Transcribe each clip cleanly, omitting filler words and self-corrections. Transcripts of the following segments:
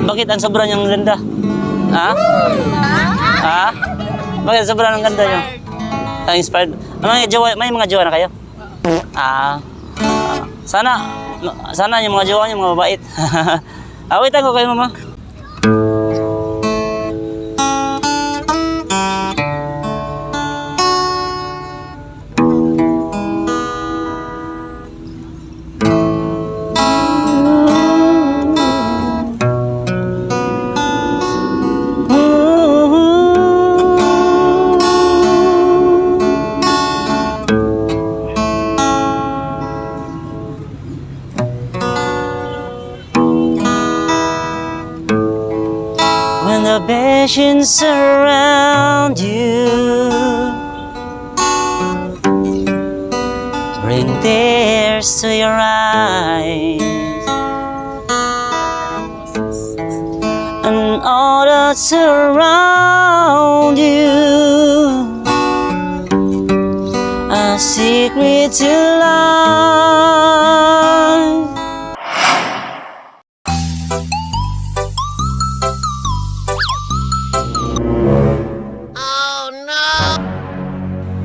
Bakit ang sobra niyang ganda? Ha? Ha? Bakit sobra ng ganda niyo? Inspired. May mga jowa na kayo? Sana yung mga jowa niyo mga mabait. Awitan ko kayo, mama. The passions surround you, bring tears to your eyes, and all that surround you, a secret to life.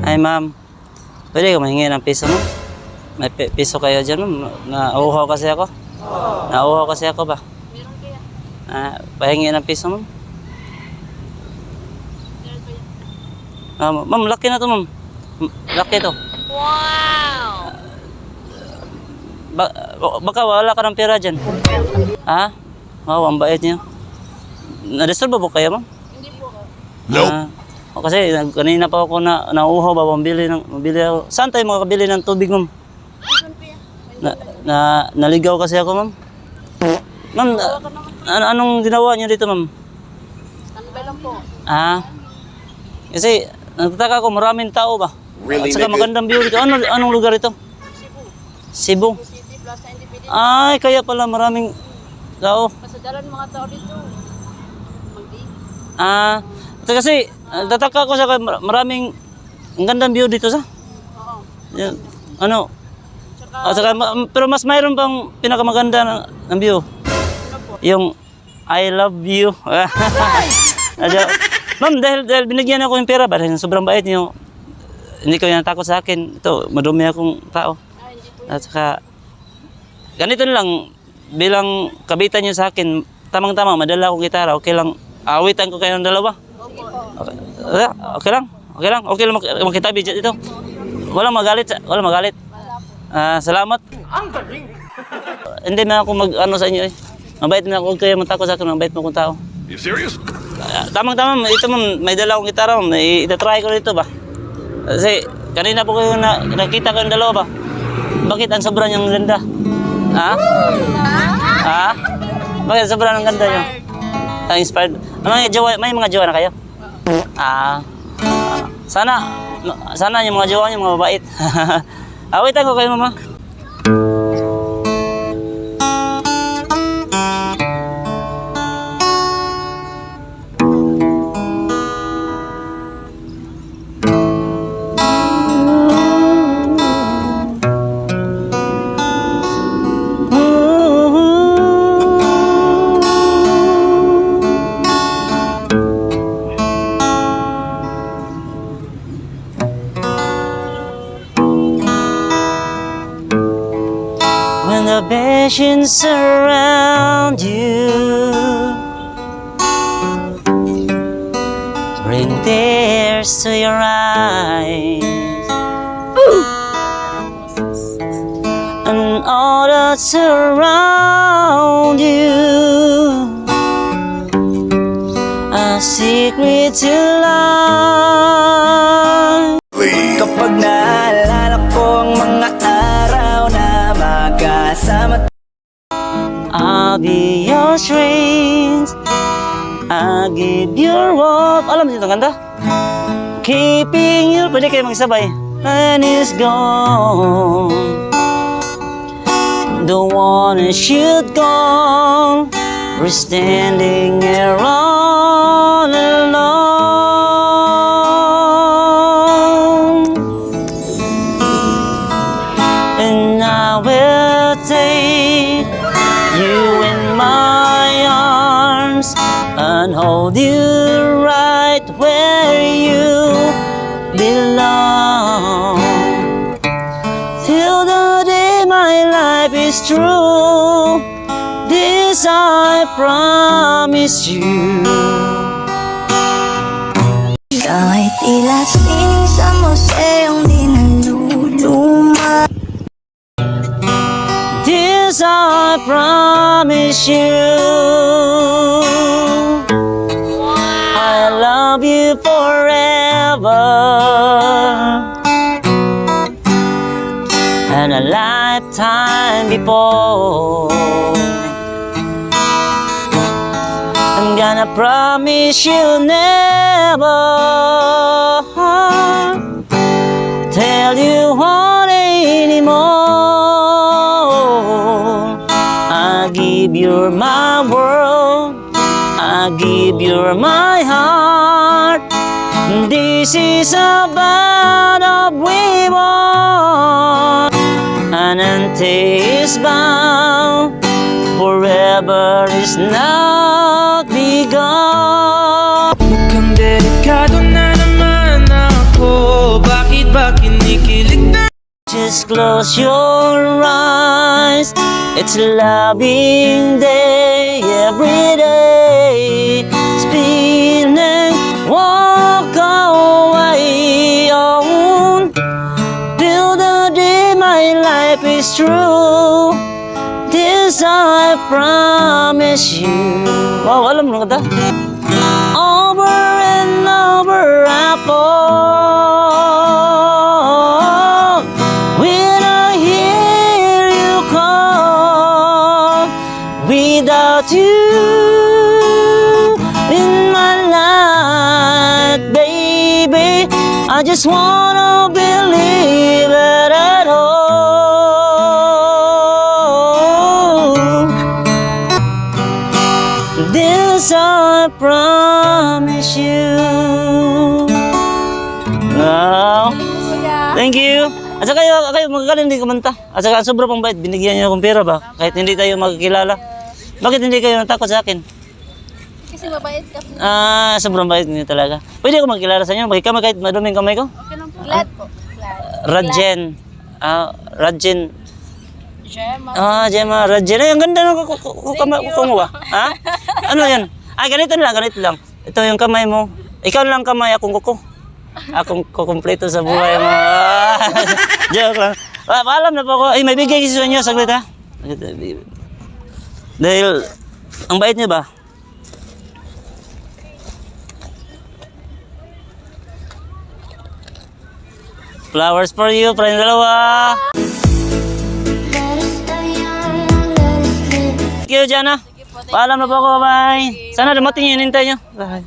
Ay ma'am, pwede ka mahingi ng piso mo? May piso kayo dyan ma'am? Nauuhaw kasi ako. Nauuhaw kasi ako ba? Meron kaya? Pahingi ng piso ma'am? Ma'am, laki na to ma'am. Laki to. Wow! Baka wala ka ng pera dyan. Ha? Wow, ang bait niyo. Na-disturb ba kayo ma'am? Hindi po ako. Nope. Kasi kanina pa ako nauuhaw ba, mabili ako. Saan tayo makakabili ng tubig, ma'am? Naligaw kasi ako, ma'am. Ma'am, anong ginawa niyo dito, ma'am? Tambay lang po. Kasi nagtataka ko, maraming tao ba? At saka magandang view dito. Anong lugar ito? Cebu. Cebu. City Plaza Independence. Ay, kaya pala maraming tao. Pasadalan mga tao dito. Magdi. Kasi nagtataka ko sa maraming ang gandang view dito sa. Oo. Yan, ano? Tsaka, Pero mas mayroon pang pinakamaganda ng view. ano po? Yung I love you. Ma'am, dahil binigyan ako yung pera, dahil sobrang bait niyo, hindi ko yan natakot sa akin. Ito, madumi akong tao. Hindi po. At saka, ganito lang, bilang kabitan niyo sa akin, tamang-tama, madala akong gitara, okay lang. Awitan ko kayo ng dalawa. Opo. Okay lang. Okay lang makitabi dito. Walang magalit. Wala po. Salamat. Ang galing! Hindi na ako mag-ano sa inyo eh. Mabait na ako kayo matakot sa akin, mabait mo kong tao. You serious? Tamang-tama, ito ma'am, may dala akong gitara ma'am, itatry ko dito ba? Kasi kanina po kayo nakita ko yung dalawa ba? Bakit ang sobra niyang ganda? Ha? Ha? Bakit sobra ng ganda niyo? Inspired. May mga jowa na kayo? Sana yung mga jowa niyo mga mabait. Awitan ko kayo, mama. When the passions surround you, bring tears to your eyes, and all that surround you, a secret to life. Kapag naalala ko ang mga araw na magkasama, I'll be your strength, I'll give your warmth. Alam mo dito, ganda? Keeping you, pwede kayo magsabay. And is gone, the one that should gone. We're standing here all alone, and I will take you in my arms. hold you right where you belong. Till the day my life is true, this I promise you. Kahit tila sining sa museong di naluluma. This I promise you. I love you forever, and a lifetime before. I'm gonna promise you never tell you what anymore. I give you my world, I give you my heart. This is a bond of we want, and until it's bound, forever is not begun. Mukhang delikado na naman ako. Bakit ba kinikilig na? Just close your eyes. It's a loving day every day. Spin and walk away on till the day my life is true. This I promise you. Wow, alam mo na kada? Over and over I fall when I hear you call. Without you in my life, baby, I just wanna believe it at all. This I promise you. Wow. Thank you. At saka kayo magagaling din kumanta. At saka sobra pang bait. Binigyan niyo akong pera ba? Kahit hindi tayo magkilala. Bakit hindi kayo natakot sa akin? Kasi mabait ka. Sobrang bait niyo talaga. Pwede ako magkilala sa inyo. Magkikama kahit maduming kamay ko. Okay lang po. Glad po. Glad. Radjen. Radjen. Gemma. Gemma. Radjen. Ay, ang ganda ng kuko mo ba? Ha? Ano yan? Ganito lang. Ito yung kamay mo. Ikaw lang kamay, akong kuko. Akong kukumpleto sa buhay mo. Joke lang. Paalam na po ako. Ay, may bigay kasi sa inyo. Saglit ha. Dahil, ang bait niyo ba? Flowers for you, para yung dalawa. Thank you, Jana. Paalam na po ako. Bye. Sana dumating yung hinintay nyo. Bye.